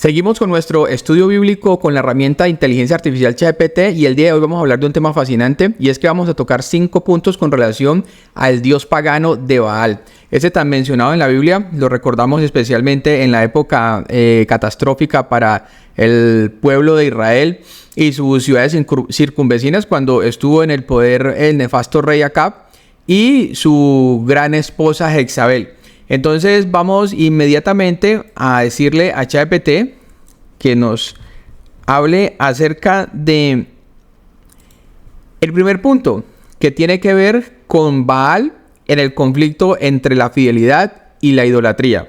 Seguimos con nuestro estudio bíblico con la herramienta de inteligencia artificial ChatGPT y el día de hoy vamos a hablar de un tema fascinante y es que vamos a tocar 5 puntos con relación al dios pagano de Baal. Este tan mencionado en la Biblia lo recordamos especialmente en la época catastrófica para el pueblo de Israel y sus ciudades circunvecinas cuando estuvo en el poder el nefasto rey Acab y su gran esposa Jezabel. Entonces vamos inmediatamente a decirle a ChatGPT que nos hable acerca de el primer punto que tiene que ver con Baal en el conflicto entre la fidelidad y la idolatría.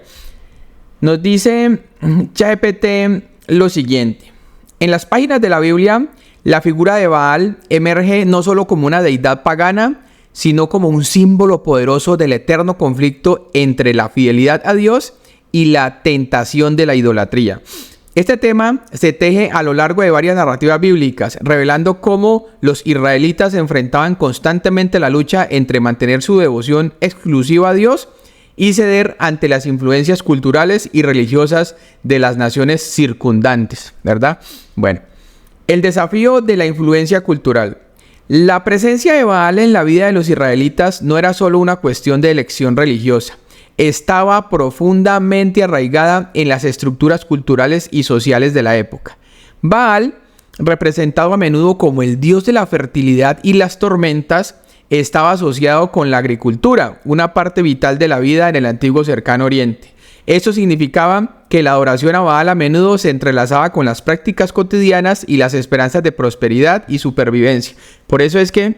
Nos dice ChatGPT lo siguiente: en las páginas de la Biblia, la figura de Baal emerge no solo como una deidad pagana, sino como un símbolo poderoso del eterno conflicto entre la fidelidad a Dios y la tentación de la idolatría. Este tema se teje a lo largo de varias narrativas bíblicas, revelando cómo los israelitas enfrentaban constantemente la lucha entre mantener su devoción exclusiva a Dios y ceder ante las influencias culturales y religiosas de las naciones circundantes, ¿verdad? Bueno, el desafío de la influencia cultural. La presencia de Baal en la vida de los israelitas no era solo una cuestión de elección religiosa, estaba profundamente arraigada en las estructuras culturales y sociales de la época. Baal, representado a menudo como el dios de la fertilidad y las tormentas, estaba asociado con la agricultura, una parte vital de la vida en el antiguo cercano oriente. Esto significaba que la adoración a Baal a menudo se entrelazaba con las prácticas cotidianas y las esperanzas de prosperidad y supervivencia. Por eso es que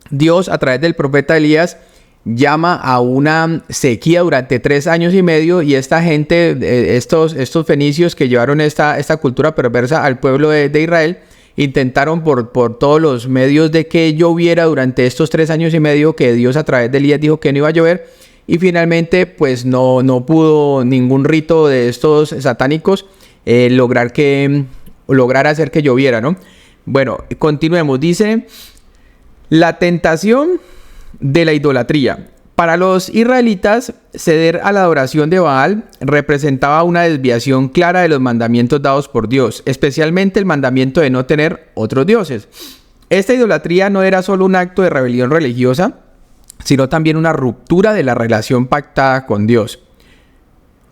Dios, a través del profeta Elías, llama a una sequía durante 3 años y medio y esta gente, estos fenicios que llevaron esta cultura perversa al pueblo de Israel, intentaron por todos los medios de que lloviera durante estos 3 años y medio, que Dios a través de Elías dijo que no iba a llover. Y finalmente, pues no pudo ningún rito de estos satánicos lograr hacer que lloviera, ¿no? Bueno, continuemos. Dice, la tentación de la idolatría. Para los israelitas, ceder a la adoración de Baal representaba una desviación clara de los mandamientos dados por Dios, especialmente el mandamiento de no tener otros dioses. Esta idolatría no era solo un acto de rebelión religiosa, sino también una ruptura de la relación pactada con Dios,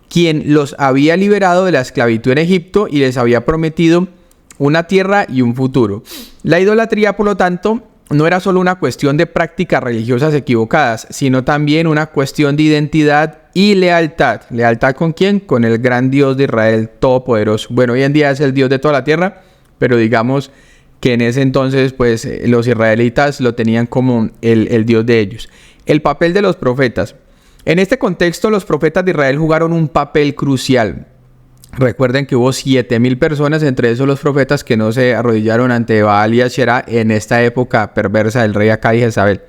quien los había liberado de la esclavitud en Egipto y les había prometido una tierra y un futuro. La idolatría, por lo tanto, no era solo una cuestión de prácticas religiosas equivocadas, sino también una cuestión de identidad y lealtad. ¿Lealtad con quién? Con el gran Dios de Israel Todopoderoso. Bueno, hoy en día es el Dios de toda la tierra, pero digamos que en ese entonces pues los israelitas lo tenían como el Dios de ellos. El papel de los profetas. En este contexto, los profetas de Israel jugaron un papel crucial. Recuerden que hubo 7,000 personas, entre esos los profetas, que no se arrodillaron ante Baal y Asherá en esta época perversa del rey Acab y Jezabel.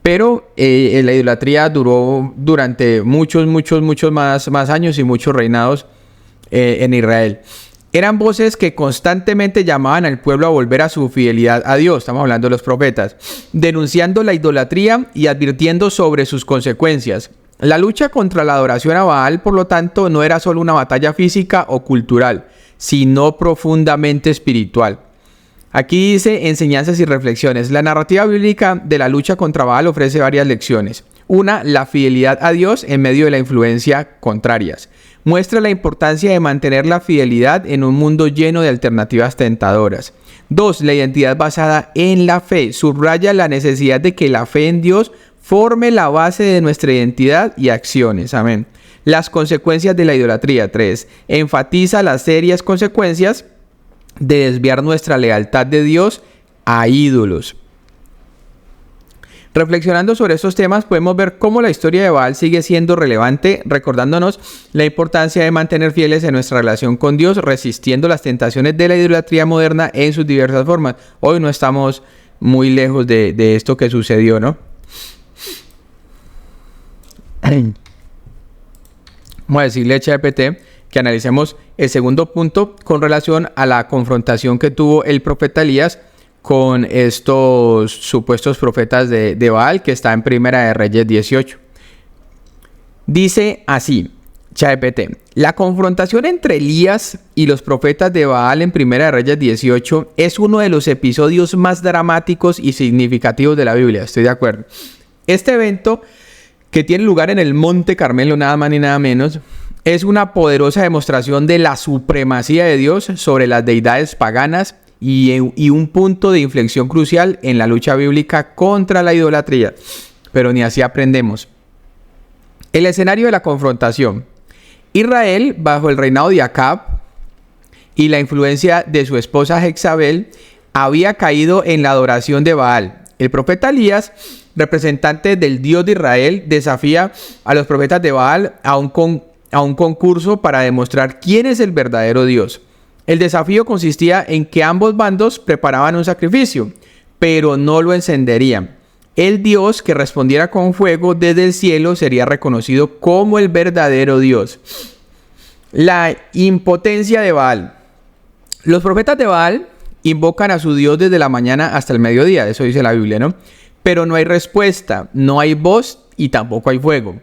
Pero la idolatría duró durante muchos más años y muchos reinados en Israel. Eran voces que constantemente llamaban al pueblo a volver a su fidelidad a Dios. Estamos hablando de los profetas, denunciando la idolatría y advirtiendo sobre sus consecuencias. La lucha contra la adoración a Baal, por lo tanto, no era solo una batalla física o cultural, sino profundamente espiritual. Aquí dice enseñanzas y reflexiones. La narrativa bíblica de la lucha contra Baal ofrece varias lecciones. Una, la fidelidad a Dios en medio de la influencia contrarias. Muestra la importancia de mantener la fidelidad en un mundo lleno de alternativas tentadoras. 2, la identidad basada en la fe. Subraya la necesidad de que la fe en Dios forme la base de nuestra identidad y acciones. Amén. Las consecuencias de la idolatría. 3, enfatiza las serias consecuencias de desviar nuestra lealtad de Dios a ídolos. Reflexionando sobre estos temas, podemos ver cómo la historia de Baal sigue siendo relevante, recordándonos la importancia de mantener fieles en nuestra relación con Dios, resistiendo las tentaciones de la idolatría moderna en sus diversas formas. Hoy no estamos muy lejos de esto que sucedió, ¿no? Vamos a decirle a ChatGPT que analicemos el segundo punto con relación a la confrontación que tuvo el profeta Elías con estos supuestos profetas de Baal, que está en Primera de Reyes 18. Dice así, ChatGPT. La confrontación entre Elías y los profetas de Baal en Primera de Reyes 18 es uno de los episodios más dramáticos y significativos de la Biblia. Estoy de acuerdo. Este evento, que tiene lugar en el Monte Carmelo, nada más ni nada menos, es una poderosa demostración de la supremacía de Dios sobre las deidades paganas y un punto de inflexión crucial en la lucha bíblica contra la idolatría. Pero ni así aprendemos. El escenario de la confrontación. Israel, bajo el reinado de Acab y la influencia de su esposa Jezabel, había caído en la adoración de Baal. El profeta Elías, representante del Dios de Israel, desafía a los profetas de Baal a un concurso para demostrar quién es el verdadero Dios. El desafío consistía en que ambos bandos preparaban un sacrificio, pero no lo encenderían. El Dios que respondiera con fuego desde el cielo sería reconocido como el verdadero Dios. La impotencia de Baal. Los profetas de Baal invocan a su Dios desde la mañana hasta el mediodía, eso dice la Biblia, ¿no? Pero no hay respuesta, no hay voz y tampoco hay fuego.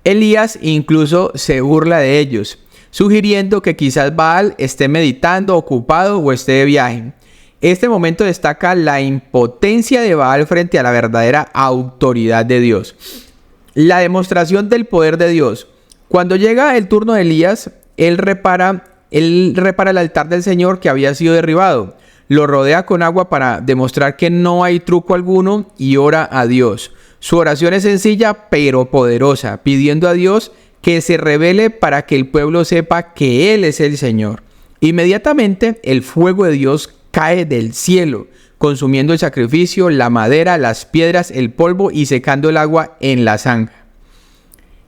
Elías incluso se burla de ellos, sugiriendo que quizás Baal esté meditando, ocupado o esté de viaje. Este momento destaca la impotencia de Baal frente a la verdadera autoridad de Dios. La demostración del poder de Dios. Cuando llega el turno de Elías, él repara el altar del Señor que había sido derribado. Lo rodea con agua para demostrar que no hay truco alguno y ora a Dios. Su oración es sencilla pero poderosa, pidiendo a Dios que se revele para que el pueblo sepa que Él es el Señor. Inmediatamente el fuego de Dios cae del cielo, consumiendo el sacrificio, la madera, las piedras, el polvo y secando el agua en la zanja.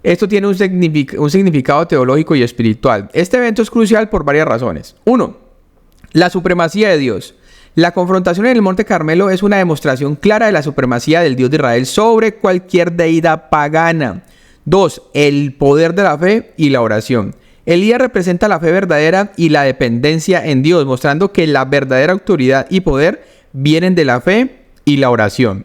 Esto tiene un significado teológico y espiritual. Este evento es crucial por varias razones. 1. La supremacía de Dios. La confrontación en el Monte Carmelo es una demostración clara de la supremacía del Dios de Israel sobre cualquier deidad pagana. 2. El poder de la fe y la oración. Elías representa la fe verdadera y la dependencia en Dios, mostrando que la verdadera autoridad y poder vienen de la fe y la oración.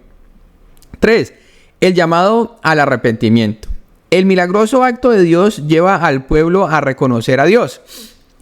3. El llamado al arrepentimiento. El milagroso acto de Dios lleva al pueblo a reconocer a Dios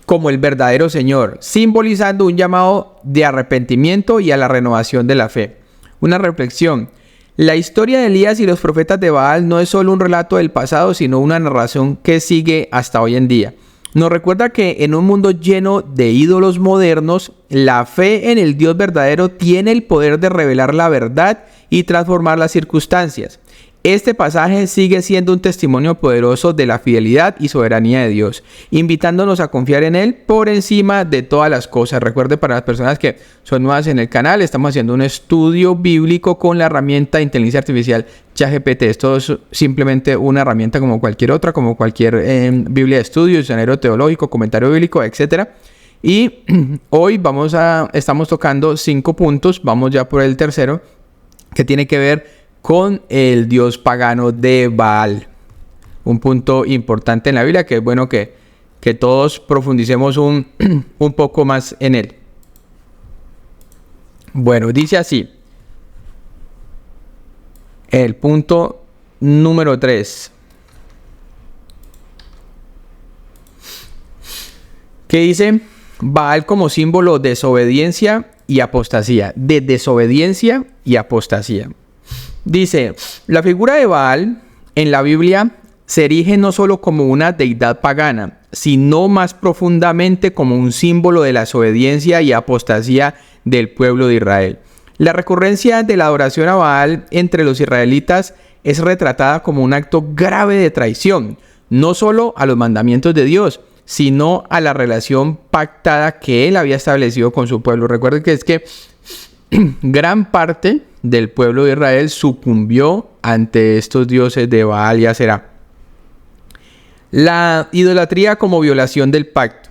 como el verdadero Señor, simbolizando un llamado de arrepentimiento y a la renovación de la fe. Una reflexión. La historia de Elías y los profetas de Baal no es solo un relato del pasado, sino una narración que sigue hasta hoy en día. Nos recuerda que en un mundo lleno de ídolos modernos, la fe en el Dios verdadero tiene el poder de revelar la verdad y transformar las circunstancias. Este pasaje sigue siendo un testimonio poderoso de la fidelidad y soberanía de Dios, invitándonos a confiar en Él por encima de todas las cosas. Recuerde, para las personas que son nuevas en el canal, estamos haciendo un estudio bíblico con la herramienta de inteligencia artificial ChatGPT. Esto es simplemente una herramienta como cualquier otra, como cualquier Biblia de estudio, diccionario teológico, comentario bíblico, etc. Y hoy estamos tocando 5 puntos, vamos ya por el tercero, que tiene que ver con el dios pagano de Baal. Un punto importante en la Biblia que es bueno que todos profundicemos un poco más en él. Bueno, dice así. El punto número 3. ¿Qué dice? Baal como símbolo de desobediencia y apostasía. De desobediencia y apostasía. Dice, la figura de Baal en la Biblia se erige no solo como una deidad pagana, sino más profundamente como un símbolo de la desobediencia y apostasía del pueblo de Israel. La recurrencia de la adoración a Baal entre los israelitas es retratada como un acto grave de traición, no solo a los mandamientos de Dios, sino a la relación pactada que Él había establecido con su pueblo. Recuerden que es que gran parte del pueblo de Israel sucumbió ante estos dioses de Baal y Aserá. La idolatría como violación del pacto.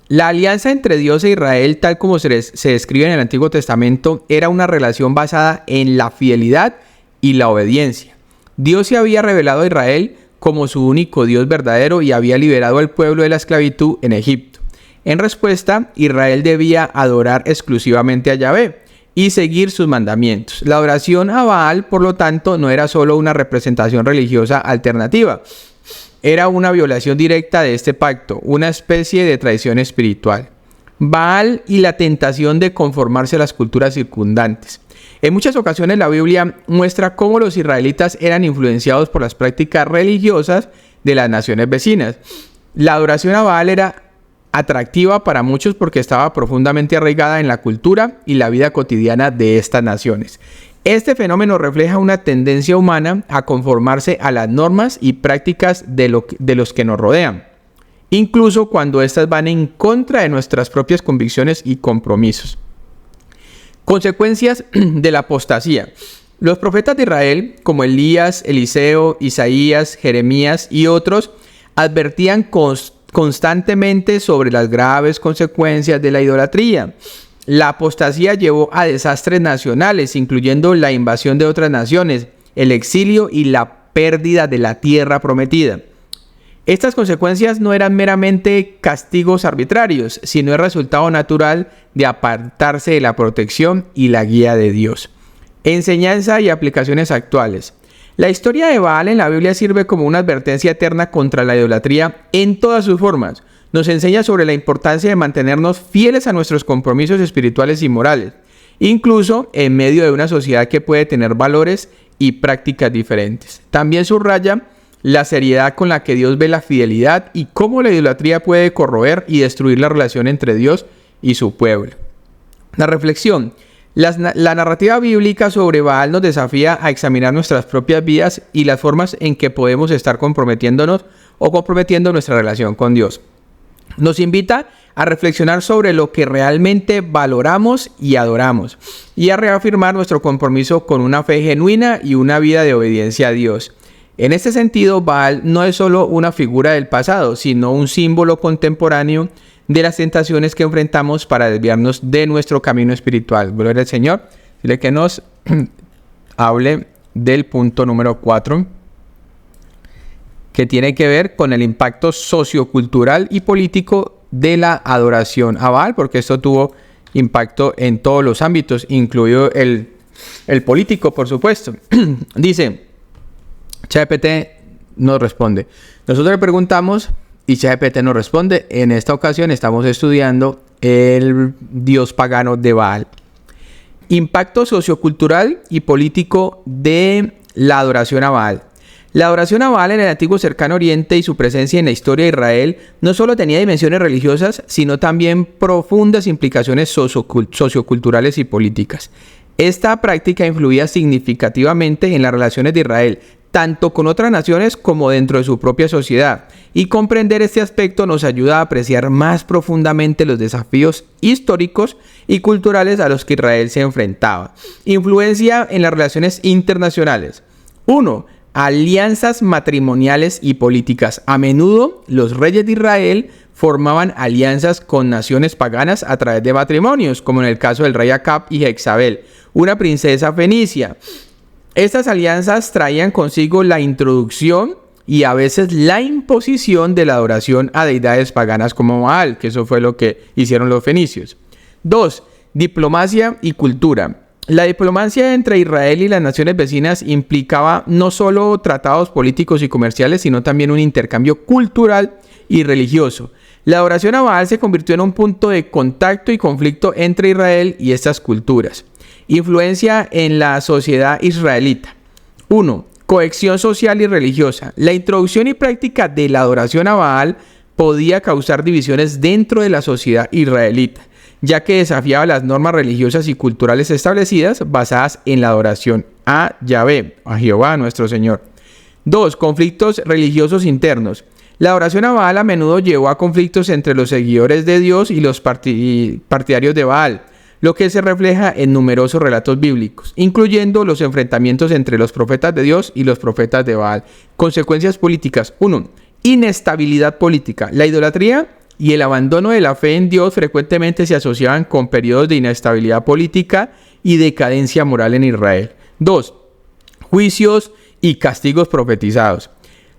La alianza entre Dios e Israel, tal como se describe en el Antiguo Testamento, era una relación basada en la fidelidad y la obediencia. Dios se había revelado a Israel como su único Dios verdadero y había liberado al pueblo de la esclavitud en Egipto. En respuesta, Israel debía adorar exclusivamente a Yahvé y seguir sus mandamientos. La adoración a Baal, por lo tanto, no era solo una representación religiosa alternativa, era una violación directa de este pacto, una especie de traición espiritual. Baal y la tentación de conformarse a las culturas circundantes. En muchas ocasiones la Biblia muestra cómo los israelitas eran influenciados por las prácticas religiosas de las naciones vecinas. La adoración a Baal era atractiva para muchos porque estaba profundamente arraigada en la cultura y la vida cotidiana de estas naciones. Este fenómeno refleja una tendencia humana a conformarse a las normas y prácticas de los que nos rodean, incluso cuando éstas van en contra de nuestras propias convicciones y compromisos. Consecuencias de la apostasía. Los profetas de Israel, como Elías, Eliseo, Isaías, Jeremías y otros, advertían constantemente sobre las graves consecuencias de la idolatría. La apostasía llevó a desastres nacionales, incluyendo la invasión de otras naciones, el exilio y la pérdida de la tierra prometida. Estas consecuencias no eran meramente castigos arbitrarios, sino el resultado natural de apartarse de la protección y la guía de Dios. Enseñanza y aplicaciones actuales. La historia de Baal en la Biblia sirve como una advertencia eterna contra la idolatría en todas sus formas. Nos enseña sobre la importancia de mantenernos fieles a nuestros compromisos espirituales y morales, incluso en medio de una sociedad que puede tener valores y prácticas diferentes. También subraya la seriedad con la que Dios ve la fidelidad y cómo la idolatría puede corroer y destruir la relación entre Dios y su pueblo. La reflexión. La narrativa bíblica sobre Baal nos desafía a examinar nuestras propias vidas y las formas en que podemos estar comprometiéndonos o comprometiendo nuestra relación con Dios. Nos invita a reflexionar sobre lo que realmente valoramos y adoramos y a reafirmar nuestro compromiso con una fe genuina y una vida de obediencia a Dios. En este sentido, Baal no es solo una figura del pasado, sino un símbolo contemporáneo de las tentaciones que enfrentamos para desviarnos de nuestro camino espiritual. Gloria al Señor. Dile que nos hable del punto número 4, que tiene que ver con el impacto sociocultural y político de la adoración a Baal, porque esto tuvo impacto en todos los ámbitos, incluido el político, por supuesto. Dice, ChatGPT nos responde. Nosotros le preguntamos y ChatGPT nos responde. En esta ocasión estamos estudiando el dios pagano de Baal. Impacto sociocultural y político de la adoración a Baal. La adoración a Baal en el antiguo cercano oriente y su presencia en la historia de Israel no solo tenía dimensiones religiosas, sino también profundas implicaciones socioculturales y políticas. Esta práctica influía significativamente en las relaciones de Israel, tanto con otras naciones como dentro de su propia sociedad, y comprender este aspecto nos ayuda a apreciar más profundamente los desafíos históricos y culturales a los que Israel se enfrentaba. Influencia en las relaciones internacionales. 1. Alianzas matrimoniales y políticas. A menudo los reyes de Israel formaban alianzas con naciones paganas a través de matrimonios, como en el caso del rey Acab y Jezabel, una princesa fenicia. Estas alianzas traían consigo la introducción y a veces la imposición de la adoración a deidades paganas como Baal, que eso fue lo que hicieron los fenicios. 2. Diplomacia y cultura. La diplomacia entre Israel y las naciones vecinas implicaba no solo tratados políticos y comerciales, sino también un intercambio cultural y religioso. La adoración a Baal se convirtió en un punto de contacto y conflicto entre Israel y estas culturas. Influencia en la sociedad israelita. 1. Cohesión social y religiosa. La introducción y práctica de la adoración a Baal podía causar divisiones dentro de la sociedad israelita, ya que desafiaba las normas religiosas y culturales establecidas basadas en la adoración a Yahvé, a Jehová nuestro Señor. 2. Conflictos religiosos internos. La adoración a Baal a menudo llevó a conflictos entre los seguidores de Dios y los partidarios de Baal, lo que se refleja en numerosos relatos bíblicos, incluyendo los enfrentamientos entre los profetas de Dios y los profetas de Baal. Consecuencias políticas. 1. Inestabilidad política. La idolatría y el abandono de la fe en Dios frecuentemente se asociaban con periodos de inestabilidad política y decadencia moral en Israel. 2. Juicios y castigos profetizados.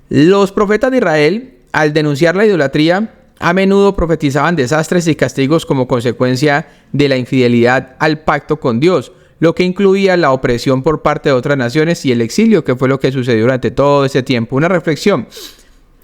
Los profetas de Israel, al denunciar la idolatría, a menudo profetizaban desastres y castigos como consecuencia de la infidelidad al pacto con Dios, lo que incluía la opresión por parte de otras naciones y el exilio, que fue lo que sucedió durante todo ese tiempo. Una reflexión.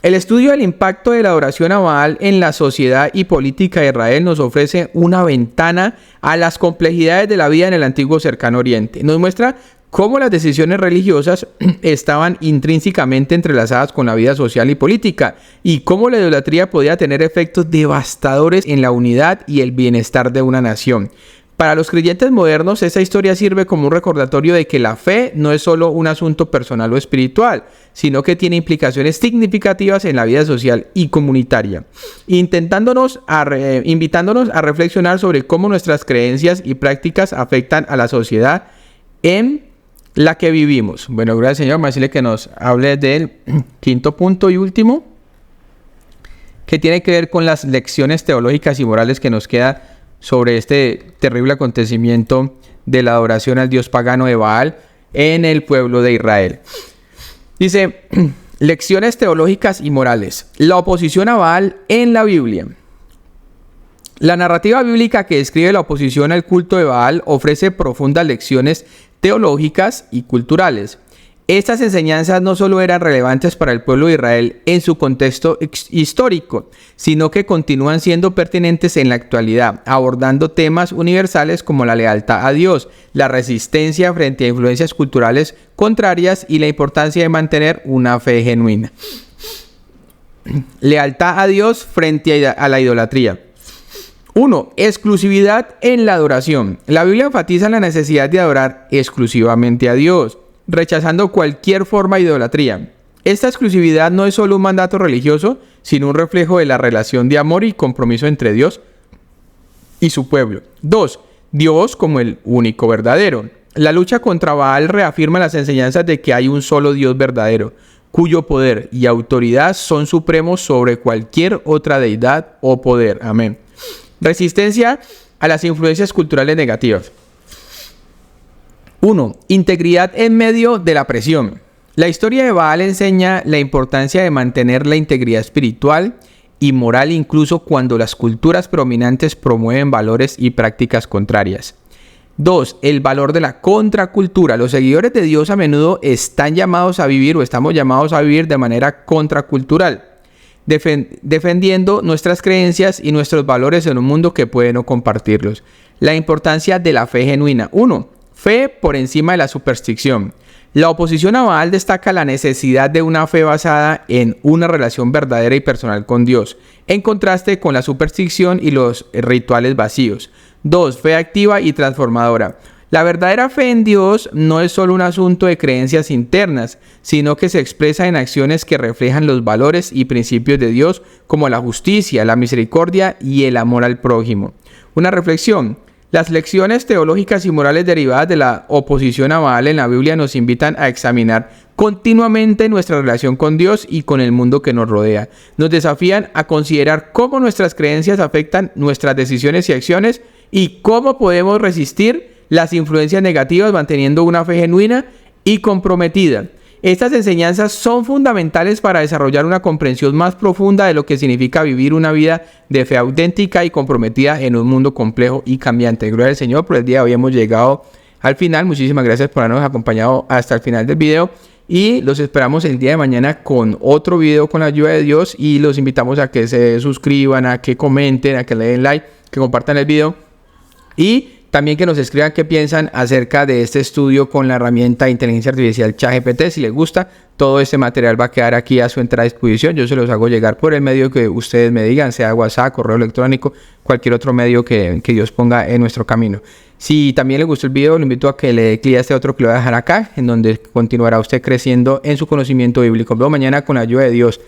El estudio del impacto de la adoración a Baal en la sociedad y política de Israel nos ofrece una ventana a las complejidades de la vida en el antiguo cercano oriente. Nos muestra cómo las decisiones religiosas estaban intrínsecamente entrelazadas con la vida social y política, y cómo la idolatría podía tener efectos devastadores en la unidad y el bienestar de una nación. Para los creyentes modernos, esta historia sirve como un recordatorio de que la fe no es solo un asunto personal o espiritual, sino que tiene implicaciones significativas en la vida social y comunitaria, invitándonos a reflexionar sobre cómo nuestras creencias y prácticas afectan a la sociedad en la que vivimos. Bueno, gracias Señor. Vamos a decirle que nos hable del quinto punto y último, que tiene que ver con las lecciones teológicas y morales que nos queda sobre este terrible acontecimiento de la adoración al dios pagano de Baal en el pueblo de Israel. Dice, lecciones teológicas y morales. La oposición a Baal en la Biblia. La narrativa bíblica que describe la oposición al culto de Baal ofrece profundas lecciones teológicas y culturales. Estas enseñanzas no solo eran relevantes para el pueblo de Israel en su contexto histórico, sino que continúan siendo pertinentes en la actualidad, abordando temas universales como la lealtad a Dios, la resistencia frente a influencias culturales contrarias y la importancia de mantener una fe genuina. Lealtad a Dios frente a la idolatría. 1. Exclusividad en la adoración. La Biblia enfatiza la necesidad de adorar exclusivamente a Dios, rechazando cualquier forma de idolatría. Esta exclusividad no es solo un mandato religioso, sino un reflejo de la relación de amor y compromiso entre Dios y su pueblo. 2. Dios como el único verdadero. La lucha contra Baal reafirma las enseñanzas de que hay un solo Dios verdadero, cuyo poder y autoridad son supremos sobre cualquier otra deidad o poder. Amén. Resistencia a las influencias culturales negativas. 1. Integridad en medio de la presión. La historia de Baal enseña la importancia de mantener la integridad espiritual y moral incluso cuando las culturas predominantes promueven valores y prácticas contrarias. 2. El valor de la contracultura. Los seguidores de Dios a menudo están llamados a vivir o estamos llamados a vivir de manera contracultural, defendiendo nuestras creencias y nuestros valores en un mundo que puede no compartirlos. La importancia de la fe genuina. 1. Fe por encima de la superstición. La oposición a Baal destaca la necesidad de una fe basada en una relación verdadera y personal con Dios, en contraste con la superstición y los rituales vacíos. 2. Fe activa y transformadora. La verdadera fe en Dios no es solo un asunto de creencias internas, sino que se expresa en acciones que reflejan los valores y principios de Dios, como la justicia, la misericordia y el amor al prójimo. Una reflexión. Las lecciones teológicas y morales derivadas de la oposición a Baal en la Biblia nos invitan a examinar continuamente nuestra relación con Dios y con el mundo que nos rodea. Nos desafían a considerar cómo nuestras creencias afectan nuestras decisiones y acciones y cómo podemos resistir las influencias negativas manteniendo una fe genuina y comprometida. Estas enseñanzas son fundamentales para desarrollar una comprensión más profunda de lo que significa vivir una vida de fe auténtica y comprometida en un mundo complejo y cambiante. Gloria al Señor. Por el día de hoy hemos llegado al final. Muchísimas gracias por habernos acompañado hasta el final del video y los esperamos el día de mañana con otro video con la ayuda de Dios, y los invitamos a que se suscriban, a que comenten, a que le den like, que compartan el video y también que nos escriban qué piensan acerca de este estudio con la herramienta de inteligencia artificial ChatGPT. Si les gusta, todo este material va a quedar aquí a su entera disposición. Yo se los hago llegar por el medio que ustedes me digan, sea WhatsApp, correo electrónico, cualquier otro medio que Dios ponga en nuestro camino. Si también les gustó el video, lo invito a que le dé clic a este otro que lo voy a dejar acá, en donde continuará usted creciendo en su conocimiento bíblico. Nos vemos mañana con la ayuda de Dios.